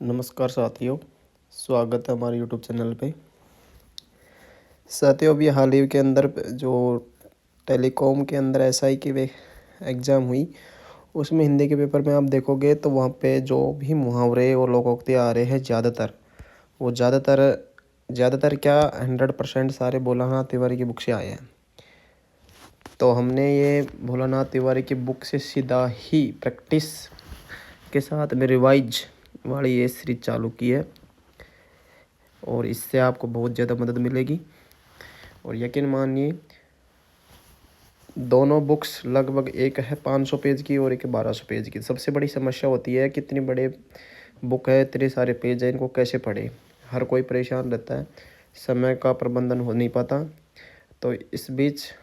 नमस्कार साथियों, स्वागत है हमारे यूट्यूब चैनल पे। साथियों, अभी हाल ही के अंदर जो टेलीकॉम के अंदर एसआई की वे एग्ज़ाम हुई, उसमें हिंदी के पेपर में आप देखोगे तो वहाँ पे जो भी मुहावरे और लोकोक्ति आ रहे हैं ज़्यादातर क्या 100% सारे भोलानाथ तिवारी की बुक से आए हैं। तो हमने ये भोलानाथ तिवारी की बुक से सीधा ही प्रैक्टिस के साथ में रिवाइज वाली ये सीरीज चालू की है और इससे आपको बहुत ज़्यादा मदद मिलेगी। और यकीन मानिए, दोनों बुक्स लगभग, एक है 500 पेज की और एक है 1200 पेज की। सबसे बड़ी समस्या होती है कि इतनी बड़े बुक है, इतने सारे पेज हैं, इनको कैसे पढ़े। हर कोई परेशान रहता है, समय का प्रबंधन हो नहीं पाता। तो इस बीच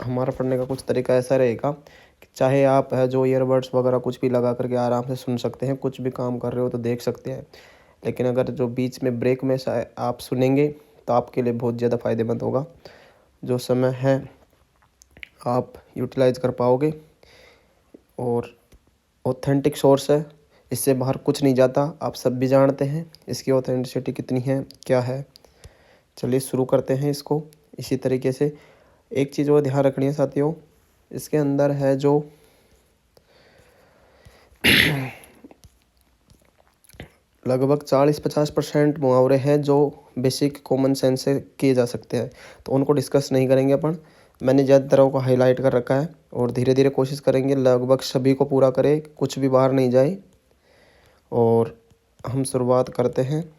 हमारा पढ़ने का कुछ तरीका ऐसा रहेगा कि चाहे आप है जो ईयरबड्स वगैरह कुछ भी लगा करके आराम से सुन सकते हैं, कुछ भी काम कर रहे हो तो देख सकते हैं। लेकिन अगर जो बीच में ब्रेक में आप सुनेंगे तो आपके लिए बहुत ज़्यादा फ़ायदेमंद होगा। जो समय है आप यूटिलाइज कर पाओगे और ऑथेंटिक सोर्स है, इससे बाहर कुछ नहीं जाता। आप सब भी जानते हैं इसकी ऑथेंटिसिटी कितनी है, क्या है। चलिए शुरू करते हैं इसको। इसी तरीके से एक चीज़ और ध्यान रखनी है साथियों, इसके अंदर है जो लगभग 40-50% मुहावरे हैं जो बेसिक कॉमन सेंस से किए जा सकते हैं, तो उनको डिस्कस नहीं करेंगे अपन। मैंने ज़्यादातर को हाईलाइट कर रखा है और धीरे धीरे कोशिश करेंगे लगभग सभी को पूरा करें, कुछ भी बाहर नहीं जाए। और हम शुरुआत करते हैं।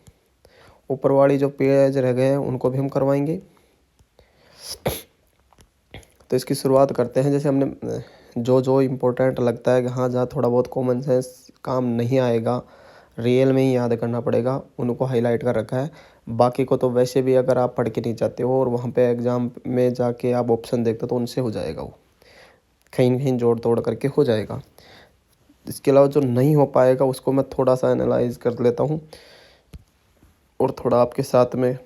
ऊपर वाली जो पेज रह गए हैं उनको भी हम करवाएंगे। तो इसकी शुरुआत करते हैं। जैसे हमने जो इम्पोर्टेंट लगता है कि हाँ, जहाँ थोड़ा बहुत कॉमन सेंस काम नहीं आएगा, रियल में ही याद करना पड़ेगा, उनको हाईलाइट कर रखा है। बाकी को तो वैसे भी अगर आप पढ़ के नहीं चाहते हो और वहाँ पे एग्ज़ाम में जाके आप ऑप्शन देखते हो तो उनसे हो जाएगा, वो कहीं न कहीं जोड़ तोड़ करके हो जाएगा। इसके अलावा जो नहीं हो पाएगा उसको मैं थोड़ा सा एनालाइज कर लेता हूँ और थोड़ा आपके साथ में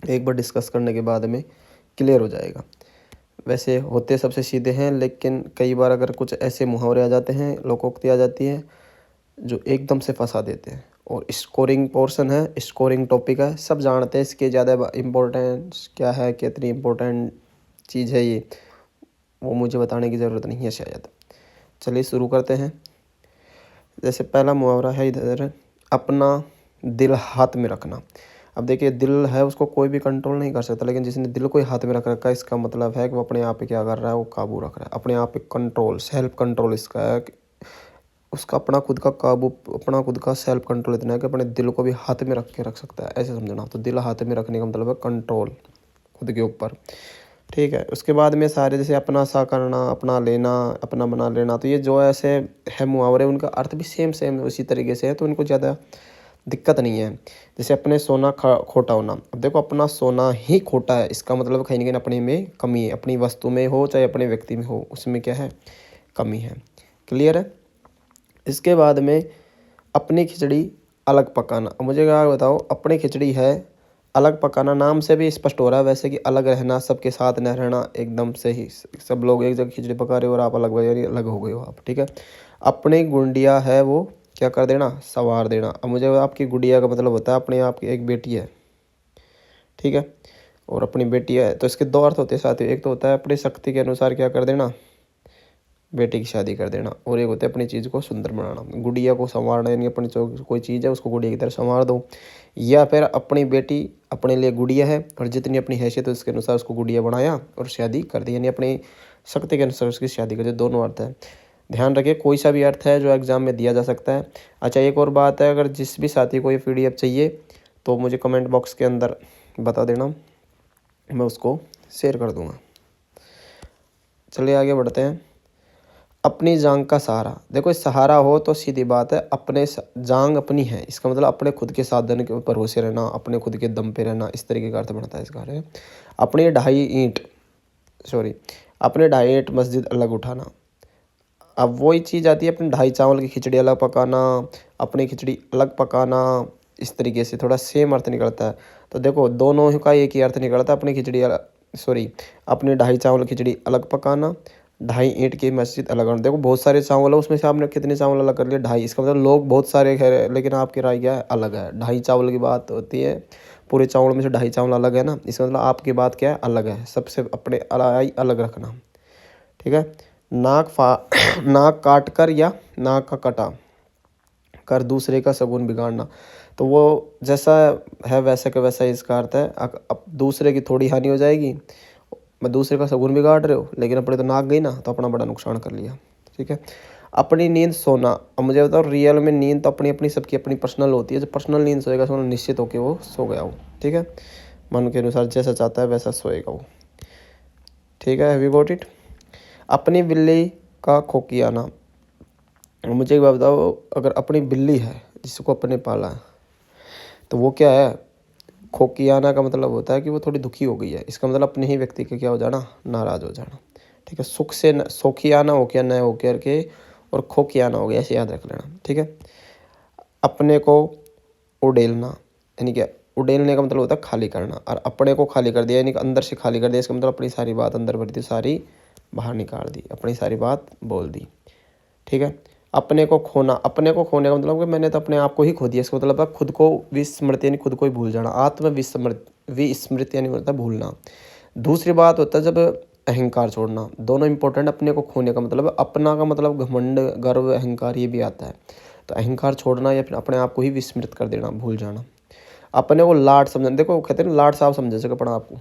एक बार डिस्कस करने के बाद में क्लियर हो जाएगा। वैसे होते सबसे सीधे हैं, लेकिन कई बार अगर कुछ ऐसे मुहावरे आ जाते हैं, लोकोक्ति आ जाती है जो एकदम से फंसा देते हैं। और स्कोरिंग पोर्शन है, स्कोरिंग टॉपिक है, सब जानते हैं इसके ज़्यादा इम्पोर्टेंस क्या है, कितनी इम्पोर्टेंट चीज़ है ये, वो मुझे बताने की ज़रूरत नहीं है शायद। चलिए शुरू करते हैं। जैसे पहला मुहावरा है इधर, अपना दिल हाथ में रखना। अब देखिए, दिल है उसको कोई भी कंट्रोल नहीं कर सकता, लेकिन जिसने दिल को ही हाथ में रख रखा है, इसका मतलब है कि वो अपने आप पे क्या कर रहा है, वो काबू रख रहा है, अपने आप पे कंट्रोल, सेल्फ कंट्रोल इसका है कि उसका अपना खुद का काबू, अपना खुद का सेल्फ कंट्रोल इतना है कि अपने दिल को भी हाथ में रख के रख सकता है, ऐसे समझना। तो दिल हाथ में रखने का मतलब है कंट्रोल खुद के ऊपर, ठीक है। उसके बाद में सारे जैसे अपना सा करना, अपना लेना, अपना बना लेना, तो ये जो ऐसे है मुहावरे, उनका अर्थ भी सेम उसी तरीके से है, तो उनको ज़्यादा दिक्कत नहीं है। जैसे अपने सोना खोटा होना। अब देखो, अपना सोना ही खोटा है, इसका मतलब कहीं ना कहीं अपने में कमी है। अपनी वस्तु में हो चाहे अपने व्यक्ति में हो, उसमें क्या है, कमी है। क्लियर है। इसके बाद में अपनी खिचड़ी अलग पकाना। अब मुझे क्या बताओ, अपनी खिचड़ी है अलग पकाना, नाम से भी स्पष्ट हो रहा है वैसे कि अलग रहना, सबके साथ न रहना, एकदम से ही सब लोग एक जगह खिचड़ी पका रहे हो और आप अलग अलग हो गए हो आप, ठीक है। अपनी गुंडिया है वो क्या कर देना, संवार देना। अब मुझे आपकी गुड़िया का मतलब होता है अपने आप की एक बेटी है, ठीक है, और अपनी बेटी है, तो इसके दो अर्थ होते हैं साथियों। एक तो होता है अपनी शक्ति के अनुसार क्या कर देना, बेटी की शादी कर देना, और एक होता है अपनी चीज़ को सुंदर बनाना। गुड़िया को संवारना यानी अपनी जो कोई चीज़ है उसको गुड़िया की तरह संवार दो, या फिर अपनी बेटी अपने लिए गुड़िया है और जितनी अपनी हैसियत है उसके अनुसार उसको गुड़िया बनाया और शादी कर दी, यानी अपनी शक्ति के अनुसार उसकी शादी कर दी। दोनों अर्थ है, ध्यान रखिए, कोई सा भी अर्थ है जो एग्ज़ाम में दिया जा सकता है। अच्छा, एक और बात है, अगर जिस भी साथी को ये PDF चाहिए तो मुझे कमेंट बॉक्स के अंदर बता देना, मैं उसको शेयर कर दूँगा। चलिए आगे बढ़ते हैं। अपनी जांग का सहारा। देखो, सहारा हो तो सीधी बात है, अपने जांग अपनी है, इसका मतलब अपने खुद के साधन के भरोसे रहना, अपने खुद के दम पे रहना, इस तरीके का अर्थ बनता है इसका। अपने ढाई ईंट मस्जिद अलग उठाना। अब वही चीज़ आती है, अपने ढाई चावल की खिचड़ी अलग पकाना, अपनी खिचड़ी अलग पकाना, इस तरीके से थोड़ा सेम अर्थ निकलता है। तो देखो, दोनों का एक ही अर्थ निकलता है, अपनी ढाई चावल खिचड़ी अलग पकाना, ढाई ईंट की मस्जिद अलग करना। देखो बहुत सारे चावल है, उसमें से आपने कितने चावल अलग कर लिए? ढाई। इसका मतलब लोग बहुत सारे कह रहे हैं, लेकिन आपकी राय क्या है? अलग है। ढाई चावल की बात होती है, पूरे चावल में से ढाई चावल अलग है ना, इसका मतलब आपकी बात क्या है? अलग है। सबसे अपने अलग रखना, ठीक है। नाक काट कर या नाक का कटा कर दूसरे का शगुन बिगाड़ना। तो वो जैसा है वैसा का वैसा ही इसका अर्थ है। अब दूसरे की थोड़ी हानि हो जाएगी, मैं दूसरे का शगुन बिगाड़ रहे हो, लेकिन अपने तो नाक गई ना, तो अपना बड़ा नुकसान कर लिया, ठीक है। अपनी नींद सोना। अब मुझे बताओ, रियल में नींद तो अपनी अपनी सबकी अपनी पर्सनल होती है। जो पर्सनल नींद सोएगा उसमें निश्चित होकर वो सो गया हो, ठीक है। मन के अनुसार जैसा चाहता है वैसा सोएगा वो, ठीक है। Have you got it. अपनी बिल्ली का खोकियाना। मुझे एक बात बताओ, अगर अपनी बिल्ली है जिसको अपने पाला है, तो वो क्या है? खोकियाना का मतलब होता है कि वो थोड़ी दुखी हो गई है। इसका मतलब अपने ही व्यक्ति का क्या हो जाना? नाराज़ हो जाना, ठीक है। सुख से सोखियाना हो गया, न हो करके, और खोकियाना हो गया, ऐसे याद रख लेना, ठीक है। अपने को उड़ेलना, यानी क्या? उड़ेलने का मतलब होता है खाली करना, और अपने को खाली कर दिया यानी कि अंदर से खाली कर दिया। इसका मतलब अपनी सारी बात अंदर भरी थी, सारी बाहर निकाल दी, अपनी सारी बात बोल दी, ठीक है। अपने को खोना। अपने को खोने का मतलब कि मैंने तो अपने आप को ही खो दिया। इसका मतलब है खुद को विस्मृति यानी खुद को ही भूल जाना। आत्म विस्मृति यानी होता है भूलना। दूसरी बात होता है जब अहंकार छोड़ना। दोनों इंपॉर्टेंट। अपने को खोने का मतलब अपना का मतलब घमंड, गर्व, अहंकार, ये भी आता है। तो अहंकार छोड़ना या फिर अपने आप को ही विस्मृत कर देना, भूल जाना। अपने को लाड समझना। देखो कहते हैं ना, लाड साहब समझे सके अपना आपको,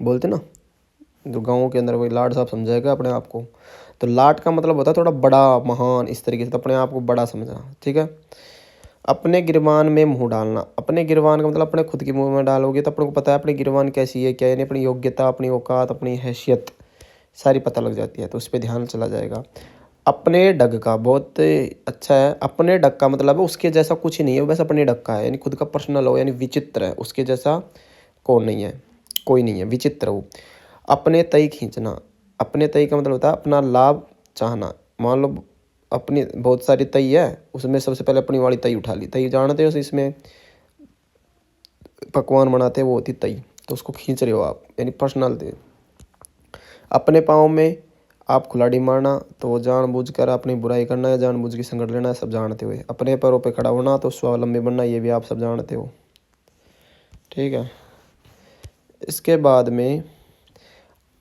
बोलते ना, जो गाँव के अंदर वही लाड साहब समझाएगा अपने आप को। तो लाड का मतलब होता है थोड़ा बड़ा, महान, इस तरीके से। तो अपने आप को बड़ा समझना, ठीक है। अपने गिरबान में मुंह डालना। अपने गिरबान का मतलब अपने खुद के मुंह में डालोगे तो अपने को पता है अपनी गिरबान कैसी है, क्या, यानी अपनी योग्यता, अपनी औकात, अपनी हैसियत सारी पता लग जाती है, तो उस पर ध्यान चला जाएगा। अपने डग का बहुत अच्छा है। अपने डग का मतलब है उसके जैसा कुछ ही नहीं है, बस अपने डग का है, यानी खुद का पर्सनल हो, यानी विचित्र है, उसके जैसा कौन नहीं है, कोई नहीं है, विचित्र हो। अपने तय खींचना। अपने तय का मतलब होता है अपना लाभ चाहना। मान लो अपनी बहुत सारी तय है, उसमें सबसे पहले अपनी वाली तय उठा ली। तय जानते हो, इसमें पकवान बनाते हैं, वो होती तय, तो उसको खींच रहे हो आप, यानी पर्सनल थे। अपने पाँव में आप कुल्हाड़ी मारना, तो वो जानबूझकर अपनी बुराई करना या जानबूझ के संकट लेना, सब जानते हुए। अपने पैरों पे खड़ा होना, तो स्वावलंबी बनना, ये भी आप सब जानते हो, ठीक है। इसके बाद में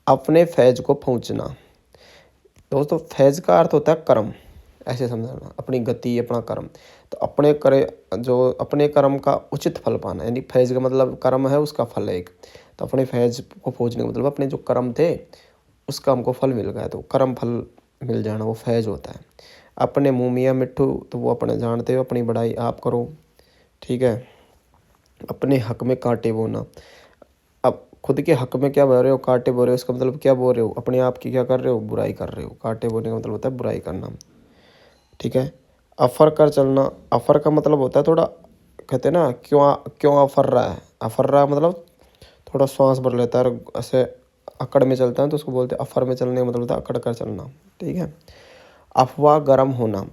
अपने फैज को पहुँचना। दोस्तों फैज का अर्थ होता है कर्म, ऐसे समझना, अपनी गति, अपना कर्म। तो अपने करे जो अपने कर्म का उचित फल पाना, यानी फैज का मतलब कर्म है, उसका फल है एक। तो अपने फैज को पहुँचने का मतलब अपने जो कर्म थे उसका हमको फल मिल गया, तो कर्म फल मिल जाना वो फैज होता है। अपने मुँह मियाँ मिट्ठू, तो वो अपने जानते हो, अपनी बड़ाई आप करो, ठीक है। अपने हक में कांटे बोना। अब खुद के हक में क्या बोल रहे हो? कांटे बोल रहे हो। इसका मतलब क्या बोल रहे हो? अपने आप की क्या कर रहे हो? बुराई कर रहे हो। कांटे बोलने का मतलब होता है बुराई करना, ठीक है। अफर कर चलना। अफर का मतलब होता है थोड़ा, कहते हैं ना, क्यों क्यों अफर रहा है? अफर रहा मतलब थोड़ा श्वास भर लेता है और ऐसे अकड़ में चलता है, तो उसको बोलते हैं अफर में चलने का मतलब होता है अकड़ कर चलना, ठीक है। अफवाह गर्म होना।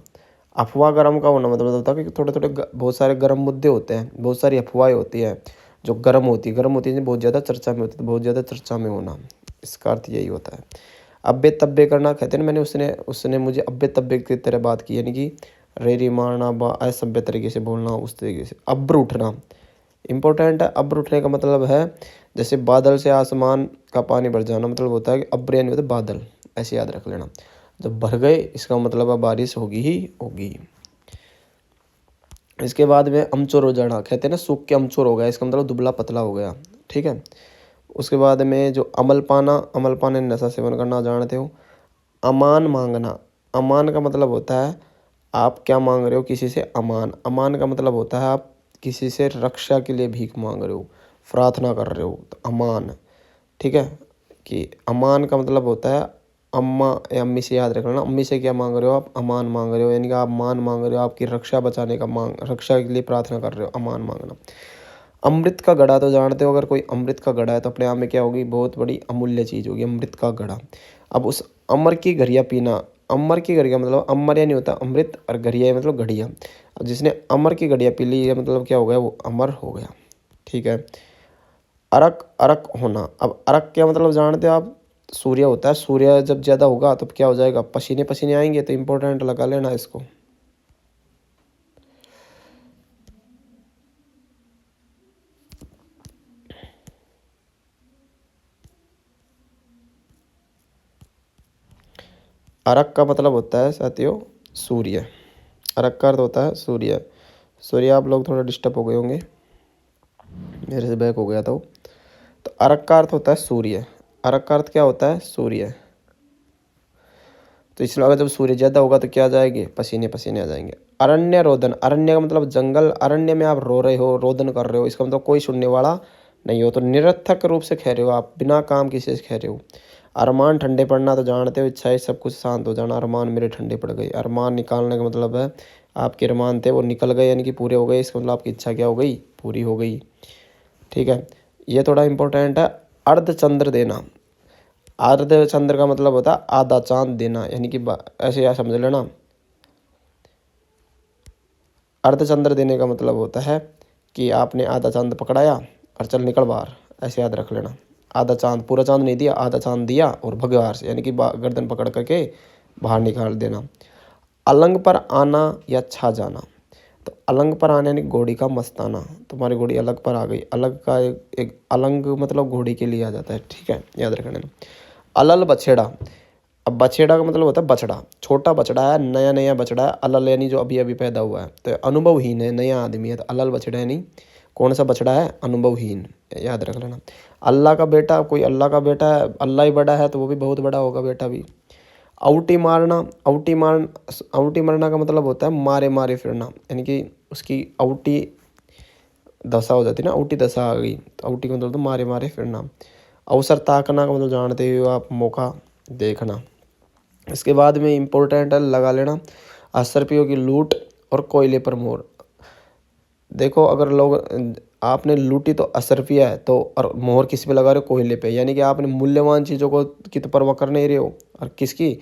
अफवाह गर्म का होना मतलब होता है कि थोड़े थोड़े बहुत सारे गर्म मुद्दे होते हैं, बहुत सारी अफवाहें होती है जो गर्म होती है। गर्म होती है बहुत ज़्यादा चर्चा में होती है, तो बहुत ज़्यादा चर्चा में होना, इसका अर्थ यही होता है। अब्बे तब्बे करना, कहते हैं ना, मैंने उसने उसने मुझे अब्बे तब्बे की तरह बात की, यानी कि रेरी मारना, असभ्य तरीके से बोलना, उस तरीके से। अब्र उठना इंपॉर्टेंट है। अब्र उठने का मतलब है जैसे बादल से आसमान का पानी भर जाना, मतलब होता है कि अब्र यानी होता है बादल, ऐसे याद रख लेना। जब भर गए इसका मतलब है बारिश होगी ही होगी। इसके बाद में अमचोर हो जाना, कहते हैं ना सूख के अमचोर हो गया, इसका मतलब दुबला पतला हो गया, ठीक है। उसके बाद में जो अमल पाना, अमल पाने नशा सेवन करना, जानते हो। अमान मांगना। अमान का मतलब होता है आप क्या मांग रहे हो किसी से? अमान। अमान का मतलब होता है आप किसी से रक्षा के लिए भीख मांग रहे हो, प्रार्थना कर रहे हो, तो अमान, ठीक है। कि अमान का मतलब होता है अम्मा या अम्मी से याद रखना। अम्मी से क्या मांग रहे हो आप? अमान मांग रहे हो, यानी कि आप मान मांग रहे हो, आपकी रक्षा बचाने का रक्षा के लिए प्रार्थना कर रहे हो, अमान मांगना। अमृत का घड़ा तो जानते हो, अगर कोई अमृत का घड़ा है तो अपने आप में क्या होगी? बहुत बड़ी अमूल्य चीज़ होगी, अमृत का घड़ा। अब उस अमर की घड़िया पीना। अमर की घड़िया मतलब अमर यानी होता अमृत, और घड़िया मतलब घड़िया। अब जिसने अमर की घड़िया पी ली है मतलब क्या हो गया? वो अमर हो गया, ठीक है। अरक अरक होना। अब अरक क्या मतलब जानते हो आप? सूर्य होता है, सूर्य जब ज़्यादा होगा तो क्या हो जाएगा, पसीने पसीने आएंगे। तो इम्पोर्टेंट लगा लेना इसको। अरक का मतलब होता है साथियों सूर्य। अरक का अर्थ होता है सूर्य। सूर्य आप लोग थोड़ा डिस्टर्ब हो गए होंगे, मेरे से बैक हो गया था वो। तो अरक का अर्थ होता है सूर्य। अरक का अर्थ क्या होता है, सूर्य। तो इसलिए अगर जब सूर्य ज़्यादा होगा तो क्या आ जाएंगे, पसीने पसीने आ जाएंगे। अरण्य रोदन, अरण्य का मतलब जंगल। अरण्य में आप रो रहे हो, रोदन कर रहे हो, इसका मतलब कोई सुनने वाला नहीं हो, तो निरर्थक रूप से कह रहे हो आप, बिना काम किसी से कह रहे हो। अरमान ठंडे पड़ना तो जानते हो, इच्छाएं सब कुछ शांत हो जाना। अरमान मेरे ठंडे पड़ गए। अरमान निकालने का मतलब है आपके अरमान थे वो निकल गए, यानी कि पूरे हो गए। इसका मतलब आपकी इच्छा क्या हो गई, पूरी हो गई। ठीक है, ये थोड़ा इंपॉर्टेंट है। अर्धचंद्र देना। अर्धचंद्र का मतलब होता है आधा चांद देना, यानी कि ऐसे यार समझ लेना। अर्धचंद्र देने का मतलब होता है कि आपने आधा चांद पकड़ाया और चल निकल बाहर, ऐसे याद रख लेना। आधा चांद, पूरा चांद नहीं दिया, आधा चांद दिया और भग बाहर से, यानी कि गर्दन पकड़ करके बाहर निकाल देना। अलंग पर आना या छा जाना। तो अलंग पर आने यानी घोड़ी का मस्ताना। तुम्हारी घोड़ी अलग पर आ गई। अलग का एक अलंग मतलब घोड़ी के लिए आ जाता है। ठीक है, याद रखना। अलल बछेड़ा। अब बछेड़ा का मतलब होता है बछड़ा। छोटा बछड़ा है, नया नया बछड़ा है। अलल यानी जो अभी अभी पैदा हुआ है, तो अनुभवहीन है, नया आदमी है। तो अलल बछड़ा है नहीं, कौन सा बछड़ा है, अनुभवहीन। याद रख लेना। अल्लाह का बेटा, कोई अल्लाह का बेटा है, अल्लाह ही बड़ा है तो वो भी बहुत बड़ा होगा बेटा भी। आउटी मारना। आउटी मारना का मतलब होता है मारे मारे फिरना, यानी कि उसकी आउटी दशा हो जाती है ना, आउटी दशा आ गई। तो आउटी का मतलब तो मारे मारे फिरना। अवसर ताकना का मतलब जानते हो आप, मौका देखना। इसके बाद में इम्पोर्टेंट है, लगा लेना, असरपियों की लूट और कोयले पर मोर। देखो अगर लोग आपने लूटी तो असरफिया है, तो और मोहर किस पे लगा रहे हो, कोयले पे, यानी कि आपने मूल्यवान चीज़ों को की तो परवाह कर नहीं रहे हो, और किसकी,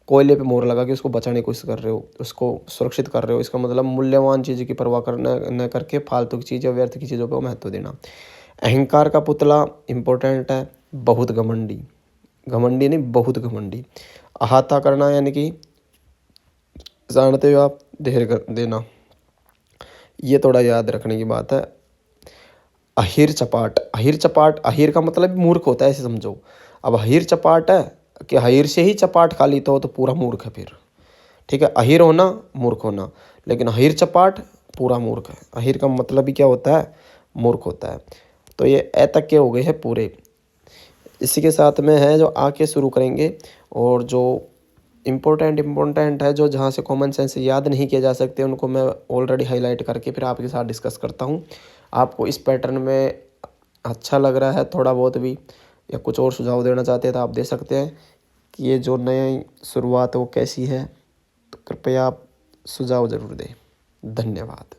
कोयले पे मोहर लगा के उसको बचाने की कोशिश कर रहे हो, उसको सुरक्षित कर रहे हो। इसका मतलब मूल्यवान चीज़ की परवाह करना न करके फालतू की चीज़ों, व्यर्थ की चीज़ों पर महत्व देना। अहंकार का पुतला इम्पोर्टेंट है, बहुत घमंडी। घमंडी नहीं, बहुत घमंडी। अहाता करना यानी कि जानते हो आप, ढेर कर देना। ये थोड़ा याद रखने की बात है। अहिर चपाट। अहिर चपाट, अहिर का मतलब मूर्ख होता है, ऐसे समझो। अब अहिर चपाट है कि अहिर से ही चपाट खा ली तो पूरा मूर्ख है फिर। ठीक है, अहिर होना मूर्ख होना, लेकिन अहिर चपाट पूरा मूर्ख है। अहिर का मतलब ही क्या होता है, मूर्ख होता है। तो ये ए तक के हो गए हैं पूरे। इसी के साथ में है जो आके शुरू करेंगे, और जो इम्पोर्टेंट है, जो जहाँ से कॉमन सेंस याद नहीं किए जा सकते उनको मैं ऑलरेडी हाईलाइट करके फिर आपके साथ डिस्कस करता हूँ। आपको इस पैटर्न में अच्छा लग रहा है थोड़ा बहुत भी, या कुछ और सुझाव देना चाहते हैं तो आप दे सकते हैं कि ये जो नई शुरुआत है वो कैसी है। तो कृपया आप सुझाव ज़रूर दें। धन्यवाद।